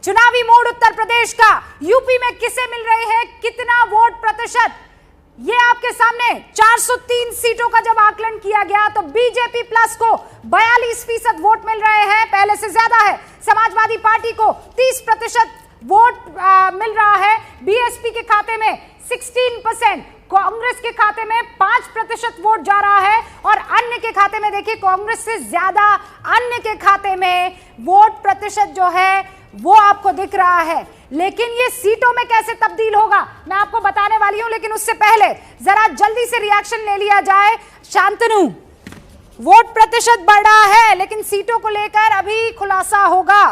चुनावी मोड उत्तर प्रदेश का। यूपी में किसे मिल रहे हैं कितना वोट प्रतिशत, ये आपके सामने 403 सीटों का जब आकलन किया गया तो बीजेपी प्लस को 42% वोट मिल रहे हैं, पहले से ज्यादा है। समाजवादी पार्टी को 30% वोट मिल रहा है, बीएसपी के खाते में 16%, कांग्रेस के खाते में 5% वोट जा रहा है और अन्य के खाते में देखिए कांग्रेस से ज्यादा अन्य के खाते में वोट प्रतिशत जो है वो आपको दिख रहा है। लेकिन ये सीटों में कैसे तब्दील होगा मैं आपको बताने वाली हूं, लेकिन उससे पहले जरा जल्दी से रिएक्शन ले लिया जाए। शांतनु, वोट प्रतिशत बढ़ रहा है लेकिन सीटों को लेकर अभी खुलासा होगा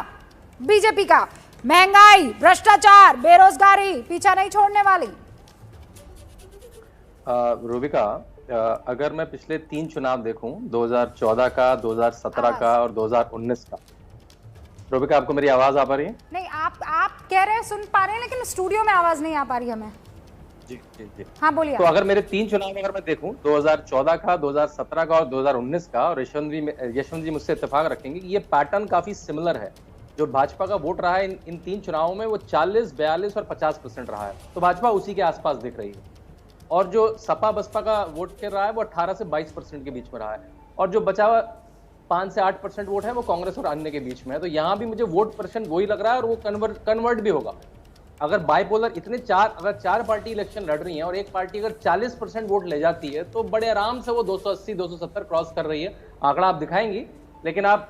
बीजेपी का। महंगाई, भ्रष्टाचार, बेरोजगारी पीछा नहीं छोड़ने वाली। रूबिका, अगर मैं पिछले 3 चुनाव देखूं, 2014 का, 2017 का और 2019 का। रूबिका, आपको मेरी आवाज आ पा रही है? नहीं, आप कह रहे हैं सुन पा रहे हैं लेकिन स्टूडियो में आवाज नहीं आ पा रही हमें। जी जी जी, हाँ बोलिए। तो अगर मेरे 3 चुनाव अगर मैं देखूं, 2014 का, 2017 का और 2019 का, और यशवंत जी मुझसे इत्तेफाक रखेंगे कि ये पैटर्न काफी सिमिलर है। जो भाजपा का वोट रहा है इन 3 चुनावों में वो 40, 42 और 50% रहा है, तो भाजपा उसी के आसपास दिख रही है। और जो सपा बसपा का वोट कर रहा है वो 18 से 22% के बीच में रहा है, और जो बचा हुआ 5 से 8% वोट है वो कांग्रेस और अन्य के बीच में है। तो यहाँ भी मुझे वोट परसेंट वही लग रहा है और वो कन्वर्ट भी होगा। अगर बाइपोलर अगर 4 पार्टी इलेक्शन लड़ रही हैं और एक पार्टी अगर 40% वोट ले जाती है तो बड़े आराम से वो 280-270 क्रॉस कर रही है। आंकड़ा आप दिखाएंगी, लेकिन आप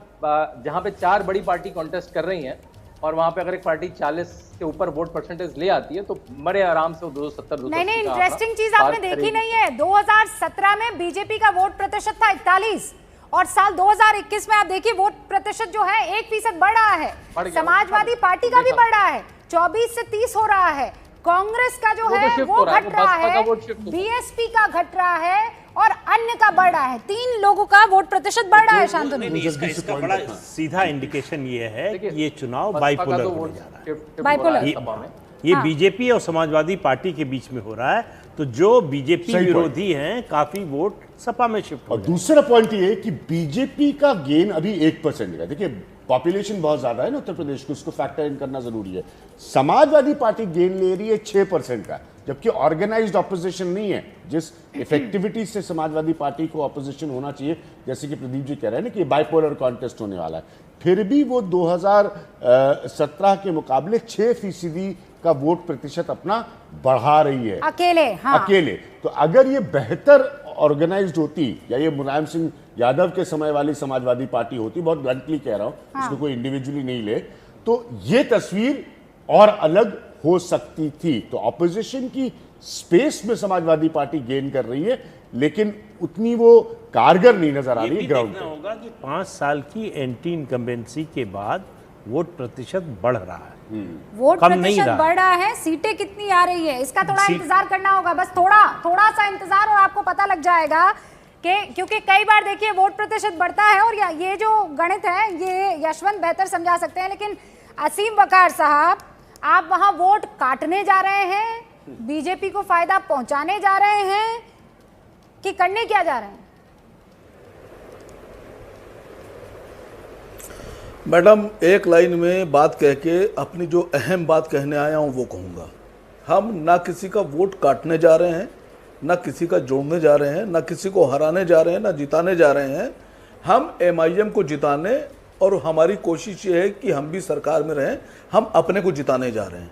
जहां पे 4 बड़ी पार्टी कॉन्टेस्ट कर रही हैं और वहां पे अगर एक पार्टी 40 के ऊपर वोट परसेंटेज ले आती है तो बड़े आराम से 270-280। नहीं, इंटरेस्टिंग चीज आपने देखी नहीं है। 2017 में बीजेपी का वोट प्रतिशत था 41 और साल 2021 में आप देखिए वोट प्रतिशत जो है 1% बढ़ रहा है। समाजवादी पार्टी का भी बढ़ रहा है, 24 से 30 हो रहा है। कांग्रेस का जो है वो घट रहा है, बीएसपी का घट रहा है और अन्य का बढ़ रहा है। 3 लोगों का वोट प्रतिशत बढ़ रहा है। शांतनु, इसका बड़ा सीधा इंडिकेशन ये है कि ये चुनाव बाइपोलर होने जा रहा है। बाइपोलर ये बीजेपी और समाजवादी पार्टी के बीच में हो रहा है, तो जो बीजेपी विरोधी हैं काफी वोट सपा में शिफ्ट हो। और दूसरा पॉइंट ये है कि बीजेपी का गेन अभी 1% का, देखिए पॉपुलेशन बहुत ज्यादा है ना उत्तर प्रदेश को, उसको फैक्टर इन करना जरूरी है। समाजवादी पार्टी गेन ले रही है 6% का, जबकि ऑर्गेनाइज्ड ऑपोजिशन नहीं है। जिस इफेक्टिविटी से समाजवादी पार्टी को ऑपोजिशन होना चाहिए, जैसे कि प्रदीप जी कह रहे हैं ना कि बाइपोलर कॉन्टेस्ट होने वाला है, फिर भी वो 2017 के मुकाबले 6% का वोट प्रतिशत अपना बढ़ा रही है अकेले। हाँ। अकेले। तो अगर ये बेहतर ऑर्गेनाइज्ड होती या ये मुलायम सिंह यादव के समय वाली समाजवादी पार्टी होती, बहुत ब्लंटली कह रहा हूं, इसको कोई इंडिविजुअली नहीं ले, तो ये तस्वीर और अलग हो सकती थी। तो ऑपोजिशन की स्पेस में समाजवादी पार्टी गेन कर रही है, लेकिन उतनी वो कारगर नहीं नजर आ रही है ग्राउंड पे। होगा कि 5 साल की एंटी इनकम्बेंसी के बाद वोट प्रतिशत बढ़ रहा है, वोट प्रतिशत बढ़ रहा है। सीटें कितनी आ रही है इसका थोड़ा इंतजार करना होगा, बस थोड़ा सा इंतजार और आपको पता लग जाएगा कि, क्योंकि कई बार देखिए वोट प्रतिशत बढ़ता है और ये जो गणित है ये यशवंत बेहतर समझा सकते हैं। लेकिन असीम वकार साहब, आप वहां वोट काटने जा रहे हैं, बीजेपी को फायदा पहुंचाने जा रहे हैं कि करने क्या जा रहे हैं? मैडम, एक लाइन में बात कह के अपनी जो अहम बात कहने आया हूं वो कहूंगा। हम ना किसी का वोट काटने जा रहे हैं, ना किसी का जोड़ने जा रहे हैं, ना किसी को हराने जा रहे हैं, ना जिताने जा रहे हैं। हम एमआईएम को जिताने, और हमारी कोशिश ये है कि हम भी सरकार में रहें, हम अपने को जिताने जा रहे हैं।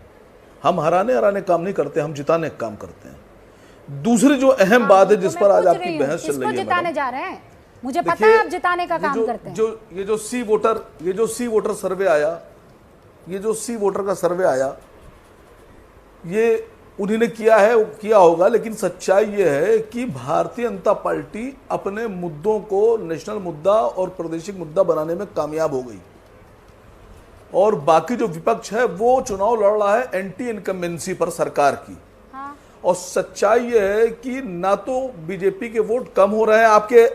हम हराने काम नहीं करते, हम जिताने का काम करते हैं। दूसरी जो अहम बात है जिस पर आज आपकी बहस चल रही है, जिताने जा रहे हैं, मुझे पता है आप जिताने का काम करते हैं। ये जो सी वोटर सर्वे आया, ये जो सी वोटर का सर्वे आया, ये उन्होंने किया होगा, लेकिन सच्चाई ये है कि भारतीय जनता पार्टी अपने मुद्दों को नेशनल मुद्दा और प्रादेशिक मुद्दा बनाने में कामयाब हो गई, और बाकी जो विपक्ष है वो चुनाव लड़ रहा है एंटी इनकम्बेंसी पर सरकार की। और सच्चाई ये है कि ना तो बीजेपी के वोट कम हो रहे हैं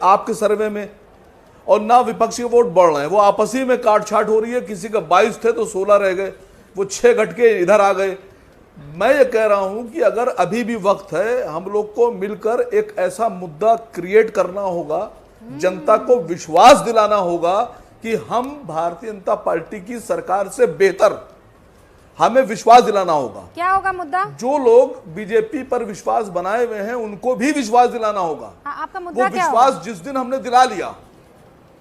आपके सर्वे में, और ना विपक्ष के वोट बढ़ रहे हैं। वो आपसी में काट छाट हो रही है, किसी का 22 थे तो 16 रह गए, वो 6 घट के इधर आ गए। मैं ये कह रहा हूं कि अगर अभी भी वक्त है, हम लोग को मिलकर एक ऐसा मुद्दा क्रिएट करना होगा, जनता को विश्वास दिलाना होगा कि हम भारतीय जनता पार्टी की सरकार से बेहतर हमें विश्वास दिलाना होगा। क्या होगा मुद्दा? जो लोग बीजेपी पर विश्वास बनाए हुए हैं उनको भी विश्वास दिलाना होगा। आपका मुद्दा वो क्या विश्वास होगा? जिस दिन हमने दिला लिया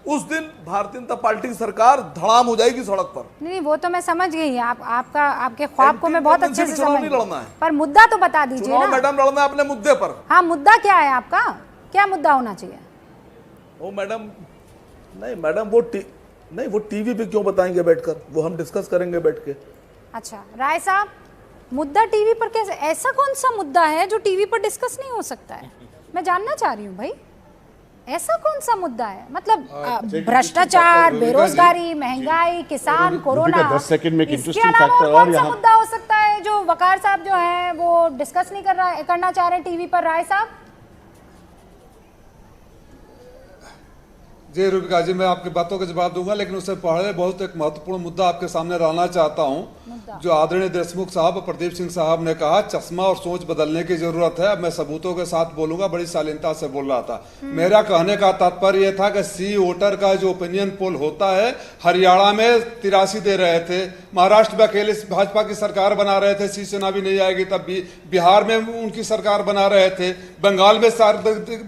उस दिन भारतीय जनता पार्टी की सरकार धड़ाम हो जाएगी सड़क पर। नहीं, वो तो मैं समझ गई। आपके ख्वाब को मैं बहुत अच्छे से चुनाव समझ नहीं गई। लड़ना है। पर मुद्दा तो बता दीजिए चुनाव ना। मैडम लड़ना है अपने मुद्दे पर। हाँ, मुद्दा क्या है आपका? क्या मुद्दा होना चाहिए? वो मैडम नहीं, मैडम वो टीवी पे क्यों बताएंगे बैठकर, वो हम डिस्कस करेंगे बैठ के। अच्छा राय साहब, मुद्दा टीवी पर कैसे? ऐसा कौन सा मुद्दा है जो टीवी पर डिस्कस नहीं हो सकता है? मैं जानना चाह रही हूँ भाई, ऐसा कौन सा मुद्दा है? मतलब भ्रष्टाचार, बेरोजगारी, महंगाई, किसान, कोरोना, 10 सेकंड में एक इसके इंटरेस्टिंग अलावा फैक्टर और और कौन सा यहाँ मुद्दा हो सकता है जो वकार साहब जो है वो डिस्कस नहीं करना चाह रहे टीवी पर? राय साहब जी रूबिका जी, मैं आपकी बातों का जवाब दूंगा, लेकिन उससे पहले बहुत एक महत्वपूर्ण मुद्दा आपके सामने लाना चाहता हूं। जो आदरणीय देशमुख साहब और प्रदीप सिंह साहब ने कहा चश्मा और सोच बदलने की जरूरत है। अब मैं सबूतों के साथ बोलूंगा, बड़ी शालीनता से बोल रहा था। मेरा कहने का तात्पर्य यह था कि सी वोटर का जो ओपिनियन पोल होता है, हरियाणा में 83 दे रहे थे, महाराष्ट्र में अकेले भाजपा की सरकार बना रहे थे, शिवसेना भी नहीं आएगी तब भी, बिहार में उनकी सरकार बना रहे थे, बंगाल में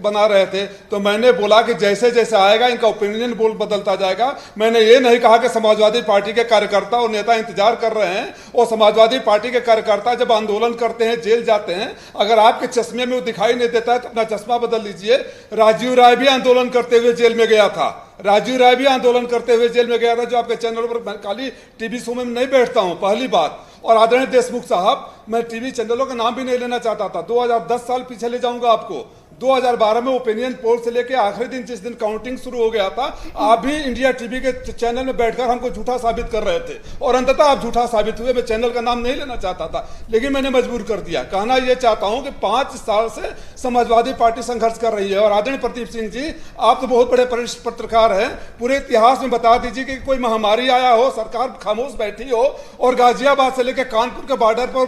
बना रहे थे। तो मैंने बोला कि जैसे जैसे आएगा इनका ओपिनियन पोल बदलता जाएगा। मैंने ये नहीं कहा कि समाजवादी पार्टी के कार्यकर्ता और नेता इंतजार कर रहे हैं, और समाजवादी पार्टी के कार्यकर्ता जब आंदोलन करते हैं जेल जाते हैं, अगर आपके चश्मे में वो दिखाई नहीं देता है तो अपना चश्मा बदल लीजिए। राजीव राय भी आंदोलन करते हुए जेल में गया था, राजीव राय भी आंदोलन करते हुए जेल में गया था। जो आपके चैनल पर खाली टीवी शो में नहीं बैठता हूं, पहली बात। और आदरणीय देशमुख साहब, मैं टीवी चैनलों का नाम भी नहीं लेना चाहता था। 2010 साल पीछे ले जाऊंगा आपको। 2012 में ओपिनियन पोल से लेके आखिरी दिन जिस दिन काउंटिंग शुरू हो गया था, आप भी इंडिया टीवी के चैनल में बैठकर हमको झूठा साबित कर रहे थे, और अंततः आप झूठा साबित हुए। मैं चैनल का नाम नहीं लेना चाहता था, लेकिन मैंने मजबूर कर दिया। कहना यह चाहता हूं कि 5 साल से समाजवादी पार्टी संघर्ष कर रही है। और आदरणीय प्रदीप सिंह जी, आप तो बहुत बड़े वरिष्ठ पत्रकार हैं, पूरे इतिहास में बता दीजिए कि कोई महामारी आया हो, सरकार खामोश बैठी हो और गाजियाबाद से लेकर कानपुर के बॉर्डर पर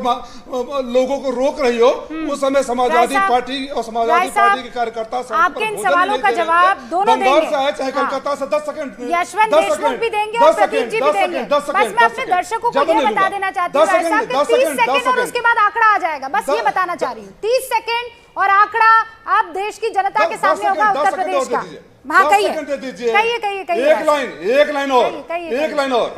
लोगों को रोक रही हो, उस समय समाजवादी पार्टी और समाजवादी पार्टी के कार्यकर्ता आपके इन सवालों का जवाब दोनों देंगे, चाहे कलकत्ता से 10 सेकंड, यशवंत देशमुख भी देंगे और प्रदीप जी भी देंगे। बस मैं अपने दर्शकों को ये बता देना चाहती हूँ 30 सेकंड और उसके बाद आंकड़ा आ जाएगा। बस ये बताना चाह रही हूँ, 30 सेकंड और आंकड़ा आप देश की जनता के सामने होगा उत्तर प्रदेश का। हाँ कहिए, एक लाइन और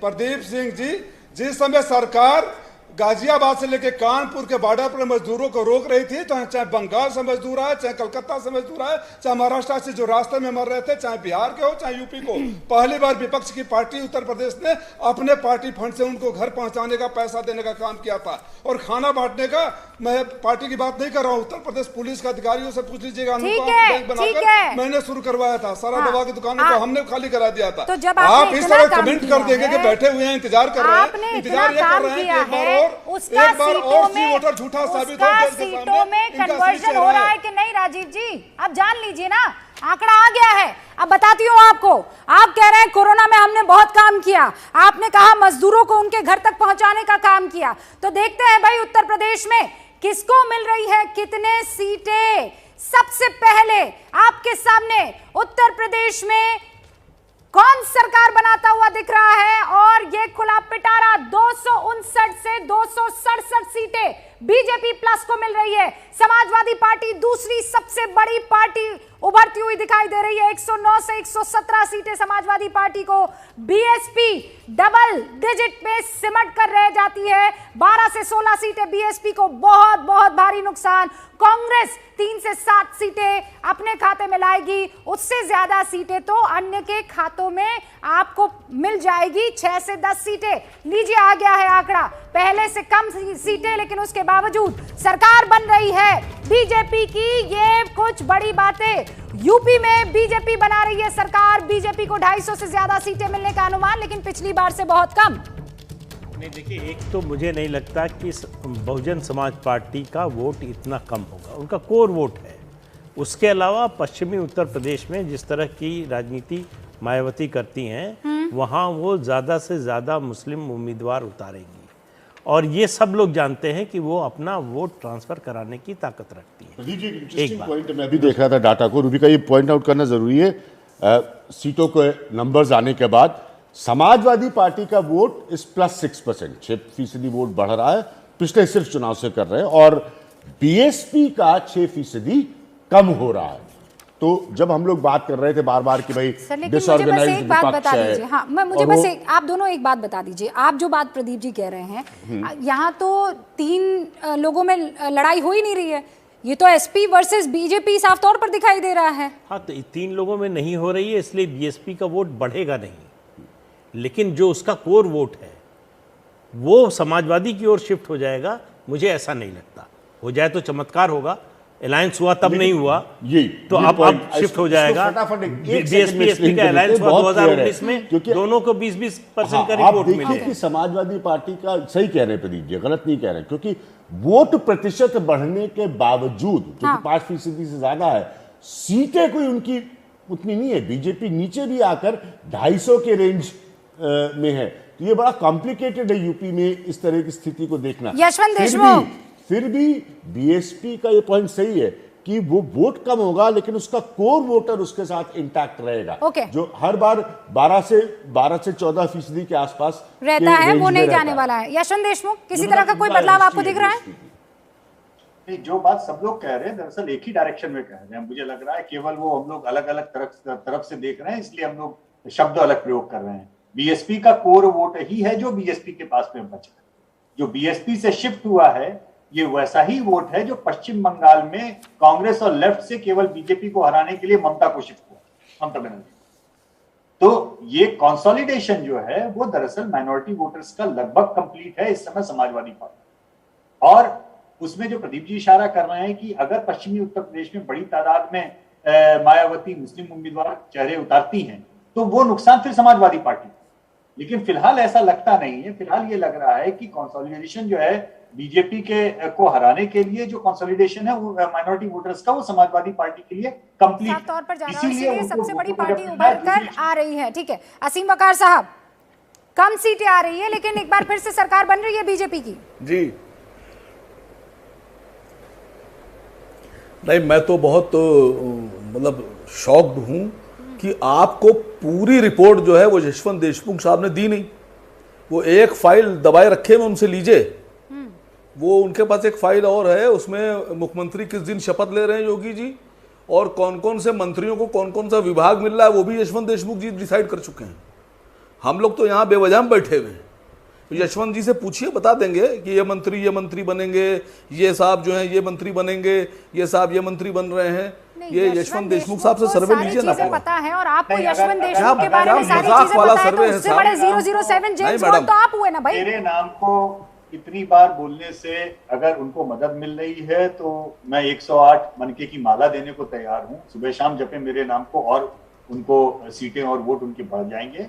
प्रदीप सिंह जी, जिस समय सरकार गाजियाबाद से लेकर कानपुर के बॉर्डर पर मजदूरों को रोक रही थी, चाहे बंगाल से मजदूर आए, चाहे कलकत्ता से मजदूर आए, चाहे महाराष्ट्र से जो रास्ते में मर रहे थे, चाहे बिहार के हो चाहे यूपी को, पहली बार विपक्ष की पार्टी उत्तर प्रदेश ने अपने पार्टी फंड से उनको घर पहुंचाने का, पैसा देने का काम किया था। और खाना बांटने का, मैं पार्टी की बात नहीं कर रहा हूँ, उत्तर प्रदेश पुलिस के अधिकारियों से पूछ लीजिएगा, मैंने शुरू करवाया था। सारा दवा की दुकानों को हमने खाली करा दिया था। आप इस तरह कमेंट कर देंगे कि बैठे हुए हैं, इंतजार कर रहे हैं, इंतजार ये कर रहे हैं कि उसका सीटों में कन्वर्जन हो रहा है कि नहीं? राजीव जी अब जान लीजिए ना, आंकड़ा आ गया है। अब बताती हूँ आपको, आप कह रहे हैं कोरोना में हमने बहुत काम किया, आपने कहा मजदूरों को उनके घर तक पहुंचाने का काम किया। तो देखते हैं भाई उत्तर प्रदेश में किसको मिल रही है कितने सीटें। सबसे पहले आपके सामने उत्तर प्रदेश में कौन सरकार बनाता हुआ दिख रहा है, और ये खुला पिटारा 259 से 267 सीटें बीजेपी प्लस को मिल रही है। समाजवादी पार्टी दूसरी सबसे बड़ी पार्टी उभरती हुई दिखाई दे रही है, 109 से 117 सीटें समाजवादी पार्टी को। बीएसपी डबल डिजिट में सिमट कर रह जाती है, 12 से 16 सीटें बीएसपी को, बहुत बहुत भारी नुकसान। कांग्रेस 3 से 7 सीटें अपने खाते में लाएगी, उससे ज्यादा सीटें तो अन्य के खातों में आपको मिल जाएगी, 6 से 10 सीटें। लीजिए आ गया है आंकड़ा, पहले से कम सीटें, लेकिन उसके बावजूद सरकार बन रही है बीजेपी की। ये कुछ बड़ी बातें, यूपी में बीजेपी बना रही है सरकार, बीजेपी को 250 से ज्यादा सीटें मिलने का अनुमान, लेकिन पिछली बार से बहुत कम। नहीं देखिए, एक तो मुझे नहीं लगता कि बहुजन समाज पार्टी का वोट इतना कम होगा, उनका कोर वोट है। उसके अलावा पश्चिमी उत्तर प्रदेश में जिस तरह की राजनीति मायावती करती हैं, वहाँ वो ज़्यादा से ज़्यादा मुस्लिम उम्मीदवार उतारेंगी, और ये सब लोग जानते हैं कि वो अपना वोट ट्रांसफर कराने की ताकत रखती है। एक पॉइंट मैं भी देख रहा था डाटा को, रूबी का ये पॉइंट आउट करना जरूरी है। सीटों के नंबर्स आने के बाद समाजवादी पार्टी का वोट इस +6%, 6% वोट बढ़ रहा है, पिछले सिर्फ चुनाव से कर रहे हैं, और बीएसपी का 6% कम हो रहा है। तो जब हम लोग बात कर रहे थे बार बार कि भाई सर, लेकिन मुझे बस एक बात बता दीजिए, हाँ मुझे बस एक, आप दोनों एक बात बता दीजिए, आप जो बात प्रदीप जी कह रहे हैं, यहाँ तो 3 लोगों में लड़ाई हो ही नहीं रही है, ये तो एसपी वर्सेस बीजेपी साफ तौर पर दिखाई दे रहा है। हाँ, तो 3 लोगों में नहीं हो रही है, इसलिए बीएसपी का वोट बढ़ेगा नहीं, लेकिन जो उसका कोर वोट है वो समाजवादी की ओर शिफ्ट हो जाएगा। मुझे ऐसा नहीं लगता, हो जाए तो चमत्कार होगा, अलायंस हुआ तब नहीं हुआ, तो अब शिफ्ट हो जाएगा। बीएसपी का अलायंस हुआ 2019 में, दोनों को 20% करीब वोट मिले। कि समाजवादी पार्टी का, सही कह रहे हैं प्रदीप जी, गलत नहीं कह रहे, क्योंकि वोट प्रतिशत बढ़ने के बावजूद, जो कि 5% से ज्यादा है, सीटें कोई उनकी उतनी नहीं है। बीजेपी नीचे भी आकर 250 के रेंज में है, तो ये बड़ा कॉम्प्लिकेटेड है यूपी में इस तरह की स्थिति को देखना। यशवंत देशमुख, फिर भी बीएसपी का ये पॉइंट सही है कि वो वोट कम होगा, लेकिन उसका कोर वोटर उसके साथ इंटैक्ट रहेगा, जो हर बार 12 से 14% के आसपास रहता है, वो नहीं जाने वाला है। यशवंत देशमुख, किसी तरह का कोई बदलाव आपको दिख रहा है? नहीं, जो बात सब लोग कह रहे हैं दरअसल एक ही डायरेक्शन में कह रहे हैं। मुझे लग रहा है केवल वो हम लोग अलग अलग तरफ से देख रहे हैं, इसलिए हम लोग शब्द अलग प्रयोग कर रहे हैं। बीएसपी का कोर वोट ही है जो बीएसपी के पास में बचा है। जो बीएसपी से शिफ्ट हुआ है ये वैसा ही वोट है जो पश्चिम बंगाल में कांग्रेस और लेफ्ट से केवल बीजेपी को हराने के लिए ममता को शिफ्ट हुआ, ममता बनर्जी। तो ये कंसोलिडेशन जो है वो दरअसल माइनॉरिटी वोटर्स का लगभग कंप्लीट है इस समय समाजवादी पार्टी। और उसमें जो प्रदीप जी इशारा कर रहे हैं कि अगर पश्चिमी उत्तर प्रदेश में बड़ी तादाद में मायावती मुस्लिम उम्मीदवार चेहरे उतारती हैं तो वो नुकसान फिर समाजवादी पार्टी। लेकिन फिलहाल ऐसा लगता नहीं है। फिलहाल ये लग रहा है कि कंसोलिडेशन जो है बीजेपी के को हराने के लिए जो कंसोलिडेशन है वो माइनॉरिटी वोटर्स का, वो समाजवादी पार्टी के लिए कंप्लीट साफ तौर पर जा रहा है, इसीलिए सबसे बड़ी पार्टी उभर कर आ रही है। ठीक है, असीम वकार साहब, कम सीटें आ रही है लेकिन एक बार फिर से सरकार बन रही है बीजेपी की। जी नहीं, मैं तो बहुत मतलब शॉक्ड हूं कि आपको पूरी रिपोर्ट जो है वो यशवंत देशमुख साहब ने दी नहीं। वो एक फाइल दबाए रखे में उनसे लीजिए, वो उनके पास एक फाइल और है, उसमें मुख्यमंत्री किस दिन शपथ ले रहे हैं योगी जी, और कौन कौन से मंत्रियों को कौन कौन सा विभाग मिल रहा है वो भी यशवंत देशमुख जी डिसाइड कर चुके हैं। हम लोग तो यहाँ बेवजह बैठे हुए हैं। यशवंत जी से पूछिए, बता देंगे कि ये मंत्री बनेंगे, ये साहब जो हैं ये मंत्री बनेंगे, ये साहब ये मंत्री बन रहे हैं। ये यशवंत देशमुख साहब से सर्वे लीजिए ना, पता है। और आपको यशवंत देशमुख के बारे में सारी चीजें पता है, तो उससे बड़े 007 जेम्स बॉन्ड तो आप हुए ना भाई। मेरे नाम को इतनी बार बोलने से अगर उनको मदद मिल रही है तो मैं 108 मनके की माला देने को तैयार हूँ। सुबह शाम जपे मेरे नाम को और उनको सीटें और वोट उनके बढ़ जाएंगे।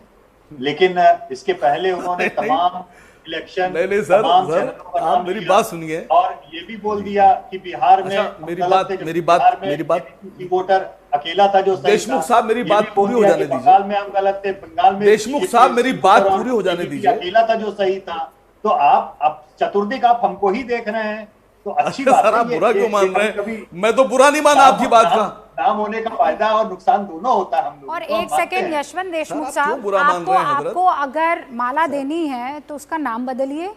लेकिन इसके पहले उन्होंने तमाम इलेक्शन, नहीं सर, आप मेरी बात सुनिए, और ये भी बोल दिया कि बिहार में मेरी बात वोटर अकेला था जो देशमुख साहब मेरी बात पूरी हो जाने दीजिए। बंगाल में हम गलत थे, बंगाल में देशमुख साहब मेरी बात पूरी हो जाने दीजिए। अकेला था जो सही था। तो आप चतुर्दिक आप हमको ही देख रहे हैं तो अच्छी बात है। आप बुरा क्यों मान रहे हैं? मैं तो बुरा नहीं माना आपकी बात का। नाम होने का फायदा और नुकसान दोनों होता है हम लोग। और एक सेकंड यशवंत देशमुख साहब, आपको अगर माला देनी है तो उसका नाम बदलिए,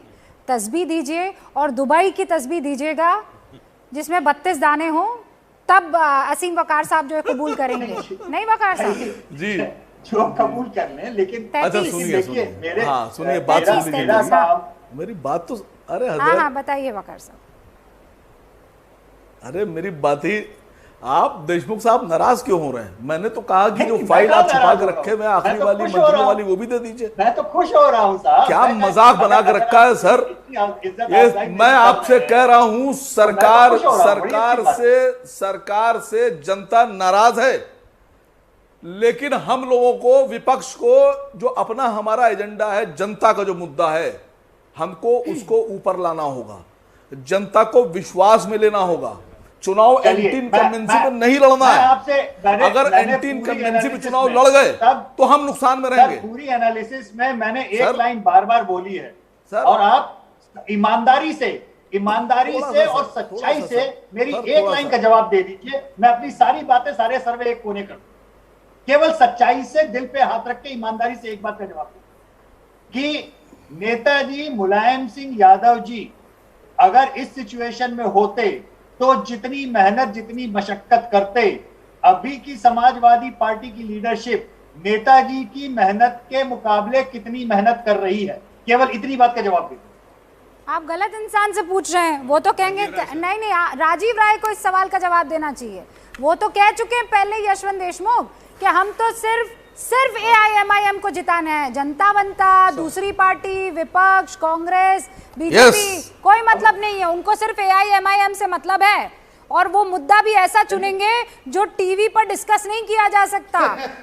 तस्बीह दीजिए और दुबई की तस्बीह दीजिएगा जिसमें 32 दाने हो, तब असीम वकार साहब जो है कबूल करेंगे। नहीं वकार साहब जी, जो कबूल कर लें, लेकिन अच्छा सुनिए बात मेरी बात तो, अरे हाँ बताइए वकार साहब। अरे मेरी बात ही, आप देशमुख साहब नाराज क्यों हो रहे हैं? मैंने तो कहा कि जो फाइल आप छुपा के रखे हुए आखिरी वाली मंत्री वाली वो भी दे दीजिए। मैं तो खुश हो रहा हूँ साहब। क्या मजाक बना के रखा है सर? ये मैं आपसे कह रहा हूँ, सरकार से जनता नाराज है, लेकिन हम लोगों को, विपक्ष को, जो अपना हमारा एजेंडा है, जनता का जो मुद्दा है, हमको उसको ऊपर लाना होगा, जनता को विश्वास में लेना होगा। चुनाव एंटी इनकम्बेंसी में नहीं लड़ना है। अगर एंटी इनकम्बेंसी में चुनाव लड़ गए तो हम नुकसान में रहेंगे। पूरी एनालिसिस में मैंने एक लाइन बार बार बोली है और आप ईमानदारी से और सच्चाई से मेरी एक लाइन का जवाब दे दीजिए। मैं अपनी सारी बातें, सारे सर्वे एक कोने कर, केवल सच्चाई से दिल पे हाथ रख के ईमानदारी से एक बात का जवाब दो कि नेताजी मुलायम सिंह यादव जी अगर इस सिचुएशन में होते तो जितनी मेहनत जितनी मशक्कत करते, अभी की समाजवादी पार्टी की लीडरशिप नेताजी की मेहनत के मुकाबले कितनी मेहनत कर रही है, केवल इतनी बात का जवाब दीजिए। आप गलत इंसान से पूछ रहे हैं। वो तो कहेंगे नहीं, राजीव राय को इस सवाल का जवाब देना चाहिए। वो तो कह चुके हैं पहले यशवंत देशमुख कि हम तो सिर्फ AIMIM को जिताना है, जनता बनता, दूसरी पार्टी, विपक्ष, कांग्रेस, बीजेपी कोई मतलब नहीं है, उनको सिर्फ AIMIM से मतलब है। और वो मुद्दा भी ऐसा चुनेंगे जो टीवी पर डिस्कस नहीं किया जा सकता,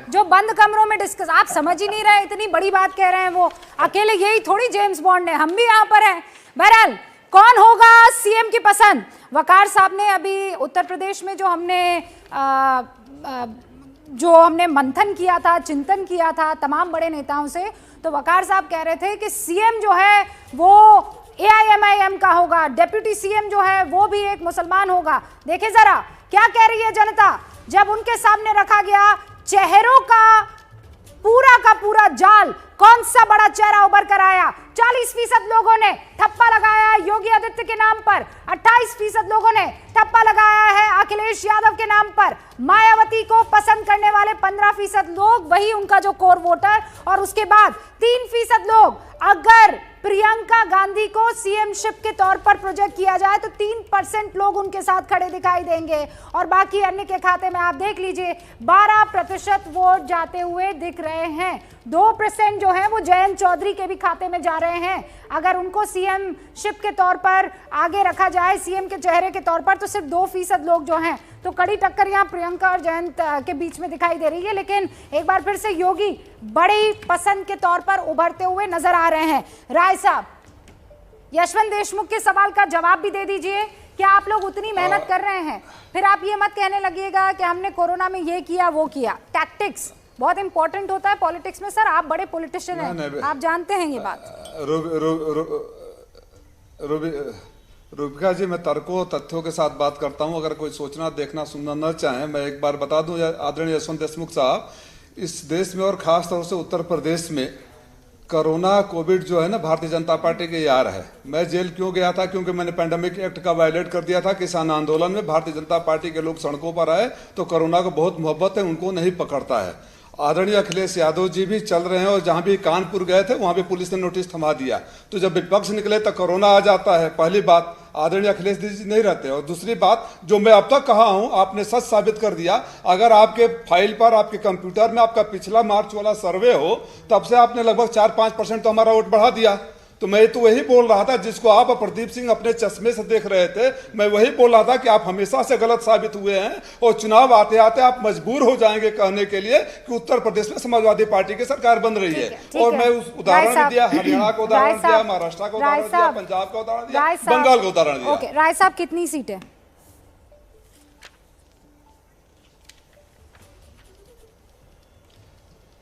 जो बंद कमरों में डिस्कस। आप समझ ही नहीं रहे, इतनी बड़ी बात कह रहे हैं वो। अकेले यही थोड़ी जेम्स बॉन्ड है, हम भी यहाँ पर हैं। बहरहाल कौन होगा सीएम की पसंद? वकार साहब ने अभी उत्तर प्रदेश में जो हमने मंथन किया था, चिंतन किया था तमाम बड़े नेताओं से, तो वकार साहब कह रहे थे कि सीएम जो है वो AIMIM का होगा, डेप्यूटी सीएम जो है वो भी एक मुसलमान होगा। देखिए जरा क्या कह रही है जनता जब उनके सामने रखा गया चेहरों का पूरा जाल। कौन सा बड़ा चेहरा उभर कर आया? 40% लोगों ने ठप्पा लगाया है योगी आदित्य के नाम पर, 28% लोगों ने ठप्पा लगाया है अखिलेश यादव के नाम पर, मायावती को पसंद करने वाले 15% लोग, वही उनका जो कोर वोटर, और उसके बाद 3% लोग अगर प्रियंका गांधी को सीएमशिप के तौर पर प्रोजेक्ट किया जाए तो 3% लोग उनके साथ खड़े दिखाई देंगे, और बाकी अन्य के खाते में आप देख लीजिए 12% वोट जाते हुए दिख रहे हैं। 2% जो है वो जयंत चौधरी के भी खाते में जा रहे हैं। अगर उनको सीएमशिप के तौर पर आगे रखा जाए, सीएम के चेहरे के तौर पर, तो सिर्फ 2% लोग जो हैं, तो कड़ी टक्कर यहाँ प्रियंका और जयंत के बीच में दिखाई दे रही है। लेकिन एक बार फिर से योगी बड़ी पसंद के तौर पर उभरते हुए नजर आ रहे हैं। राय साहब, यशवंत देशमुख के सवाल का जवाब भी दे दीजिए। क्या आप लोग उतनी मेहनत कर रहे हैं? फिर आप ये मत कहने लगिएगा कि हमने कोरोना में ये किया वो किया। टैक्टिक्स बहुत इंपॉर्टेंट होता है पॉलिटिक्स में। सर आप बड़े पॉलिटिशियन हैं, आप जानते हैं ये बात। रूबिका जी, मैं तर्कों तथ्यों के साथ बात करता हूं। अगर कोई सोचना देखना सुनना न चाहें, मैं एक बार बता दूं आदरणीय यशवंत देशमुख साहब, इस देश में और खास तौर से उत्तर प्रदेश में कोरोना कोविड जो है ना, भारतीय जनता पार्टी के यार है। मैं जेल क्यों गया था? क्योंकि मैंने पैंडेमिक एक्ट का वायलेट कर दिया था। किसान आंदोलन में भारतीय जनता पार्टी के लोग सड़कों पर आए तो कोरोना को बहुत मोहब्बत है, उनको नहीं पकड़ता है। आदरणीय अखिलेश यादव जी भी चल रहे हैं, और जहां भी कानपुर गए थे वहां भी पुलिस ने नोटिस थमा दिया। तो जब विपक्ष निकले तो कोरोना आ जाता है। पहली बात, आदरणीय अखिलेश जी नहीं रहते। और दूसरी बात, जो मैं अब तक कहा हूं आपने सच साबित कर दिया। अगर आपके फाइल पर, आपके कंप्यूटर में आपका पिछला मार्च वाला सर्वे हो, तब से आपने लगभग 4-5% तो हमारा वोट बढ़ा दिया। तो मैं तो वही बोल रहा था जिसको आप प्रदीप सिंह अपने चश्मे से देख रहे थे। मैं वही बोल रहा था कि आप हमेशा से गलत साबित हुए हैं, और चुनाव आते आते आप मजबूर हो जाएंगे कहने के लिए कि उत्तर प्रदेश में समाजवादी पार्टी की सरकार बन रही है। और मैं उस उदाहरण भी दिया, हरियाणा का उदाहरण दिया, महाराष्ट्र का उदाहरण दिया, पंजाब का उदाहरण दिया, बंगाल का उदाहरण दिया। ओके, राय साहब कितनी सीटें?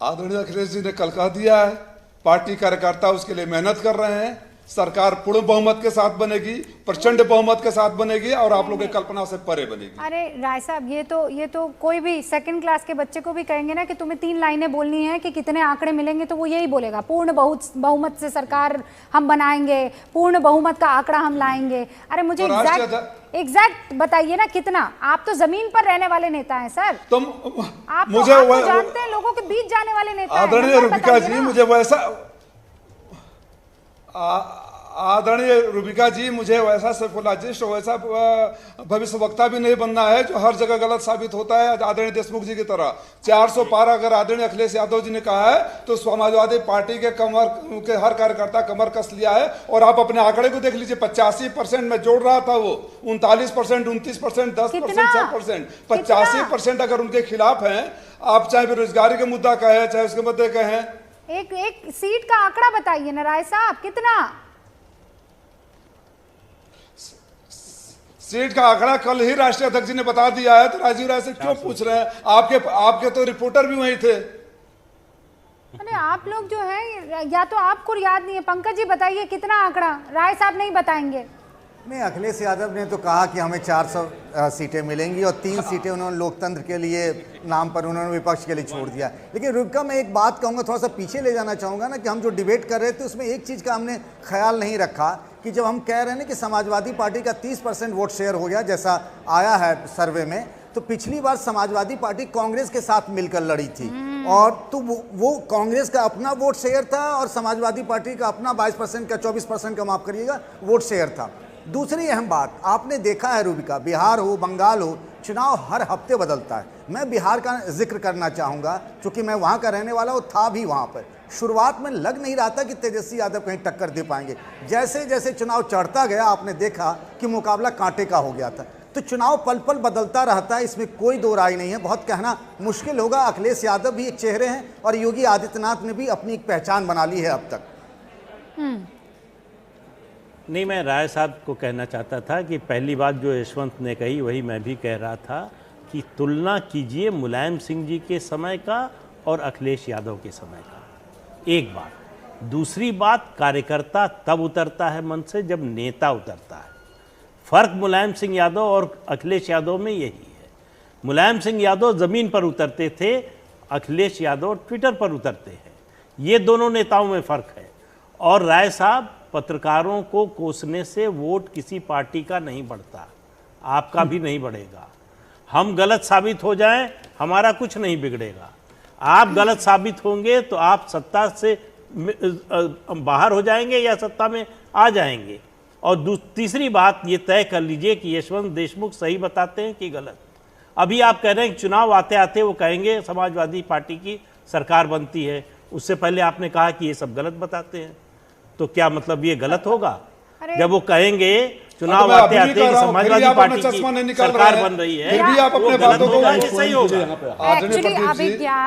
आदरणीय अखिलेश जी ने कल कह दिया है, पार्टी कार्यकर्ता उसके लिए मेहनत कर रहे हैं। सरकार पूर्ण बहुमत के साथ बनेगी, प्रचंड बहुमत के साथ बनेगी, और आप लोगों की कल्पना से परे बनेगी। अरे राय साहब, ये तो कोई भी सेकंड क्लास के बच्चे को भी कहेंगे ना कि तुम्हें 3 लाइनें बोलनी है कि कितने आंकड़े मिलेंगे, तो वो यही बोलेगा, पूर्ण बहुमत से सरकार हम बनाएंगे, पूर्ण बहुमत का आंकड़ा हम लाएंगे। अरे मुझे एग्जैक्ट बताइए ना कितना। आप तो जमीन पर रहने वाले नेता हैं सर, आप मुझे जानते हैं, लोगों के बीच जाने वाले नेता हैं। आदरणीय रूबिका जी, मुझे वैसा आदरणीय रूबिका जी, मुझे वैसा सेफोलॉजिस्ट, वैसा भविष्य वक्ता भी नहीं बनना है जो हर जगह गलत साबित होता है आदरणीय देशमुख जी की तरह। 400 पार अगर आदरणीय अखिलेश यादव जी ने कहा है तो समाजवादी पार्टी के हर कार्यकर्ता कमर कस लिया है। और आप अपने आंकड़े को देख लीजिए, 85% में जोड़ रहा था वो, 39%, 29%, 10%, 6%, 85% अगर उनके खिलाफ हैं। आप चाहे बेरोजगारी का मुद्दा कहें, चाहे उसके मुद्दे कहें, एक सीट का आंकड़ा बताइए ना राय साहब, कितना सीट का आंकड़ा कल ही राष्ट्रीय अध्यक्ष जी ने बता दिया है, तो राजीव राय से क्यों पूछ रहे हैं? आपके तो रिपोर्टर भी वही थे। अरे आप लोग जो है, या तो आपको याद नहीं है। पंकज जी बताइए कितना आंकड़ा? राय साहब नहीं बताएंगे। नहीं, अखिलेश यादव ने तो कहा कि हमें 400 सीटें मिलेंगी और 3 सीटें उन्होंने लोकतंत्र के लिए नाम पर उन्होंने विपक्ष के लिए छोड़ दिया। लेकिन रुबिका, मैं एक बात कहूँगा, थोड़ा सा पीछे ले जाना चाहूँगा ना, कि हम जो डिबेट कर रहे थे उसमें एक चीज़ का हमने ख्याल नहीं रखा कि जब हम कह रहे हैं ना कि समाजवादी पार्टी का 30% वोट शेयर हो गया जैसा आया है सर्वे में, तो पिछली बार समाजवादी पार्टी कांग्रेस के साथ मिलकर लड़ी थी और तो वो कांग्रेस का अपना वोट शेयर था और समाजवादी पार्टी का अपना 22% का 24% का, माफ करिएगा, वोट शेयर था। दूसरी अहम बात आपने देखा है रुबिका, बिहार हो बंगाल हो, चुनाव हर हफ्ते बदलता है। मैं बिहार का जिक्र करना चाहूँगा क्योंकि मैं वहाँ का रहने वाला हूँ, था भी वहाँ पर। शुरुआत में लग नहीं रहा था कि तेजस्वी यादव कहीं टक्कर दे पाएंगे। जैसे जैसे चुनाव चढ़ता गया आपने देखा कि मुकाबला कांटे का हो गया था। तो चुनाव पल पल बदलता रहता है, इसमें कोई दो राय नहीं है। बहुत कहना मुश्किल होगा, अखिलेश यादव भी एक चेहरे हैं और योगी आदित्यनाथ ने भी अपनी एक पहचान बना ली है अब तक। नहीं, मैं राय साहब को कहना चाहता था कि पहली बात जो यशवंत ने कही वही मैं भी कह रहा था कि तुलना कीजिए मुलायम सिंह जी के समय का और अखिलेश यादव के समय का, एक बात। दूसरी बात, कार्यकर्ता तब उतरता है मन से जब नेता उतरता है। फर्क मुलायम सिंह यादव और अखिलेश यादव में यही है। मुलायम सिंह यादव ज़मीन पर उतरते थे, अखिलेश यादव ट्विटर पर उतरते हैं। ये दोनों नेताओं में फ़र्क है। और राय साहब, पत्रकारों को कोसने से वोट किसी पार्टी का नहीं बढ़ता, आपका भी नहीं बढ़ेगा। हम गलत साबित हो जाएं, हमारा कुछ नहीं बिगड़ेगा। आप गलत साबित होंगे तो आप सत्ता से बाहर हो जाएंगे या सत्ता में आ जाएंगे। और तीसरी बात, ये तय कर लीजिए कि यशवंत देशमुख सही बताते हैं कि गलत। अभी आप कह रहे हैं कि चुनाव आते आते वो कहेंगे समाजवादी पार्टी की सरकार बनती है, उससे पहले आपने कहा कि ये सब गलत बताते हैं। तो क्या मतलब ये गलत होगा जब वो कहेंगे चुनाव आते आते कि समाजवादी पार्टी की सरकार बन रही है, फिर भी आप अपने बातों को सही होगा।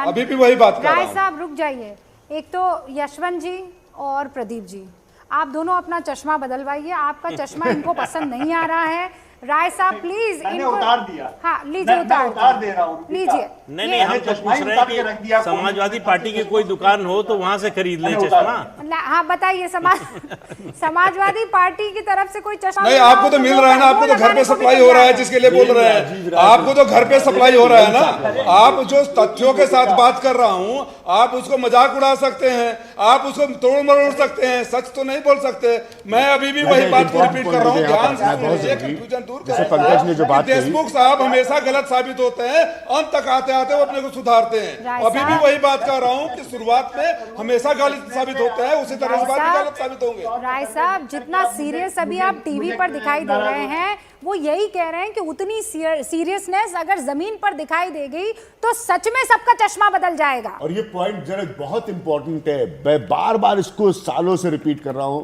अभी भी वही बात कर रहा राय हूं। साहब रुक जाइए। एक तो यशवंत जी और प्रदीप जी, आप दोनों अपना चश्मा बदलवाइए, आपका चश्मा इनको पसंद नहीं आ रहा है। राय साहब प्लीज मैंने उतार दिया। हाँ लीजिए, उतार दे रहा हूँ। लीजिए। नहीं, हम तो पूछ रहे हैं कि समाजवादी पार्टी की कोई दुकान हो तो वहां से खरीद ले चश्मा। हाँ बताइए, समाजवादी पार्टी की तरफ से कोई चश्मा नहीं, आपको तो मिल रहा है ना, आपको तो घर पे सप्लाई हो रहा है जिसके लिए बोल रहे हैं। आपको तो घर पे सप्लाई हो रहा है ना। आप जो तथ्यों के साथ बात कर रहा हूं, आप उसको मजाक उड़ा सकते हैं, आप उसको तोड़ मरोड़ सकते हैं, सच तो नहीं बोल सकते। मैं अभी भी वही बात को रिपीट कर रहा हूँ, ध्यान से कंफ्यूजन दूर जैसे पंकज ने जो बात कही, देशमुख साहब हमेशा गलत साबित होते हैं, अंत तक आते आते वो अपने को सुधारते हैं। अभी भी वही बात कर रहा हूँ कि शुरुआत में हमेशा गलत साबित होते हैं, उसी तरह से गलत साबित होंगे। राय साहब, जितना सीरियस अभी आप टीवी पर दिखाई दे रहे हैं, वो यही कह रहे हैं कि उतनी सीरियसनेस अगर जमीन पर दिखाई देगी तो सच में सबका चश्मा बदल जाएगा। और ये पॉइंट जरा बहुत इंपॉर्टेंट है, मैं बार बार इसको सालों से रिपीट कर रहा हूं।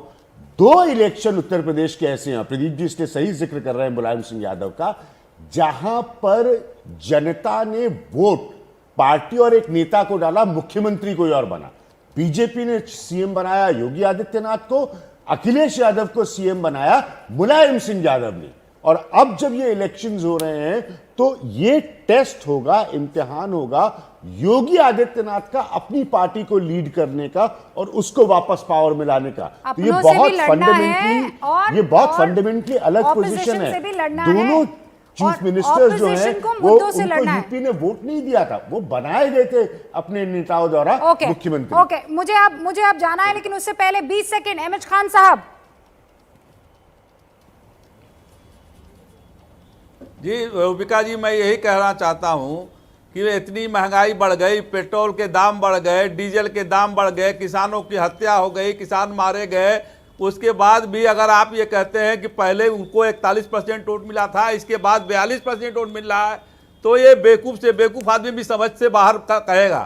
2 इलेक्शन उत्तर प्रदेश के ऐसे हैं, प्रदीप जी इसके सही जिक्र कर रहे हैं मुलायम सिंह यादव का, जहां पर जनता ने वोट पार्टी और एक नेता को डाला, मुख्यमंत्री कोई और बना। बीजेपी ने सीएम बनाया योगी आदित्यनाथ को, अखिलेश यादव को सीएम बनाया मुलायम सिंह यादव ने। और अब जब ये इलेक्शंस हो रहे हैं तो ये टेस्ट होगा, इम्तिहान होगा योगी आदित्यनाथ का अपनी पार्टी को लीड करने का और उसको वापस पावर में लाने का। तो ये बहुत फंडामेंटली अलग पोजीशन है। दोनों चीफ मिनिस्टर्स जो हैं वो उनको यूपी ने वोट नहीं दिया था, वो बनाए गए थे अपने नेताओं द्वारा मुख्यमंत्री। ओके, मुझे अब जाना है, लेकिन उससे पहले 20 सेकंड एमएच खान साहब। जी रुबिका जी, मैं यही कहना चाहता हूं कि इतनी महंगाई बढ़ गई, पेट्रोल के दाम बढ़ गए, डीजल के दाम बढ़ गए, किसानों की हत्या हो गई, किसान मारे गए, उसके बाद भी अगर आप ये कहते हैं कि पहले उनको 41% वोट मिला था, इसके बाद 42% वोट मिल रहा है, तो ये बेवकूफ़ से बेवकूफ़ आदमी भी समझ से बाहर कहेगा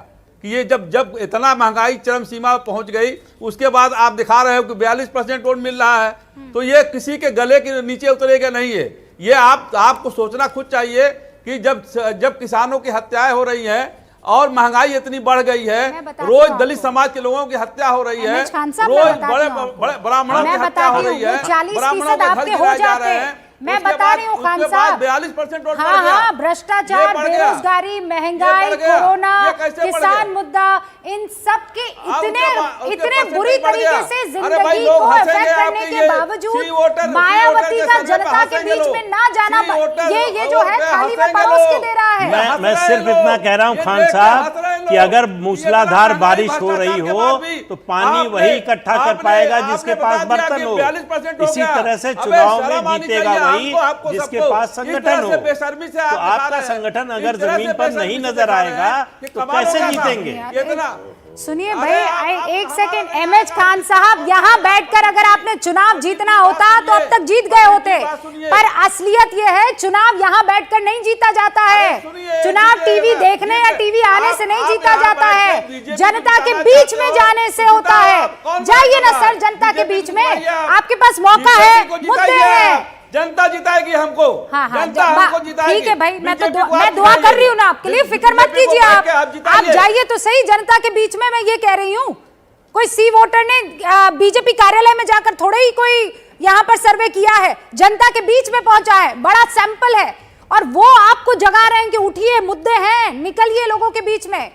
कि ये जब इतना महंगाई चरम सीमा पर पहुंच गई, उसके बाद आप दिखा रहे हो कि 42% वोट मिल रहा है, तो ये किसी के गले के नीचे उतरेगा नहीं है। ये आपको सोचना खुद चाहिए कि जब किसानों की हत्याएं हो रही हैं और महंगाई इतनी बढ़ गई है, रोज दलित समाज के लोगों की हत्या हो रही है, रोज बड़े ब्राह्मणों की हत्या हो रही है, ब्राह्मणों के घर गिराए जा रहे हैं, मैं बता रही हूँ खान साहब, 42% वोट हाँ बढ़ गया। हाँ, भ्रष्टाचार, ये बढ़ गया। बेरोजगारी, महंगाई, ये बढ़ गया। कोरोना, ये कैसे बढ़ किसान गया? मुद्दा, इन सब के इतने उसके बुरी percentage बढ़ तरीके गया। से अरे भाई, जिंदगी लोग को हंसेंगे अफेक्ट करने आपके के ये बावजूद सी वोटर मायावती के का सर्वे पे जनता के हंसेंगे बीच लोग। में ना जाना, सी वोटर ये जो है पे थाली में हंसेंगे परोस के लोग। दे रहा है। मैं हंस सिर्फ रहे हैं इतना लोग। कह रहा हूँ ये खान देख के साहब हंस रहे हैं कि लोग। अगर मूसलाधार ये बारिश हो भ्रष्टाचार रही के हो बाद भी तो पानी आपने- वही इकट्ठा कर आपने- पाएगा जिसके आपने पास बता दिया बर्तन कि हो। 42% हो इसी गया। तरह से अबे चुनाव शर्म में आनी जीतेगा चाहिए वही आपको जिसके सबको। पास इस संगठन तरह हो। से बेशर्मी से आप तो दिखा आपका रहे हैं। संगठन इस अगर तरह से जमीन पर बेशर्मी नहीं से नजर दिखा रहे आएगा हैं कि तो कमाल कैसे होगा साहब। जीतेंगे? इतना सुनिए अरे भाई, आप एक हमारा सेकंड, क्या एमएच खान साहब, यहाँ बैठकर अगर आपने चुनाव जीतना होता तो अब तक जीत गए होते, बात सुनिए। पर असलियत यह है चुनाव यहाँ बैठकर नहीं जीता जाता है। अरे सुनिए, चुनाव जीते टीवी हैं, देखने या जीते। टीवी आने से नहीं आप जीता यहाँ जाता बैठ के है, बीजेपी जनता के जिताना बीच चाहते में हो? जाने से होता जिताओ, है। कौन जाइए ना बात सर, कर जनता के बीजेपी बीच में जिताइए आप। आपके पास मौका है, बीजेपी को मुद्दे जिताइए हैं। आप। जनता जिताएगी हमको। हाँ हाँ, जनता हमको जिताएगी। ठीक है भाई, मैं बीजेपी को मैं आप दुआ कर जिताइए। रही हूँ ना आपके लिए, फिक्र मत बीजेपी को कीजिए बैठ के आप जिताइए। जाइए तो सही जनता के बीच में। मैं ये कह रही हूँ, कोई सी वोटर ने बीजेपी कार्यालय में जाकर थोड़े ही कोई यहाँ पर सर्वे किया है, जनता के बीच में पहुंचा है, बड़ा सैंपल है, और वो आपको जगा रहे हैं कि उठिए, मुद्दे हैं, निकलिए लोगों के बीच में।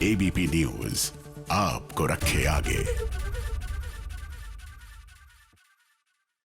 एबीपी न्यूज आपको रखे आगे।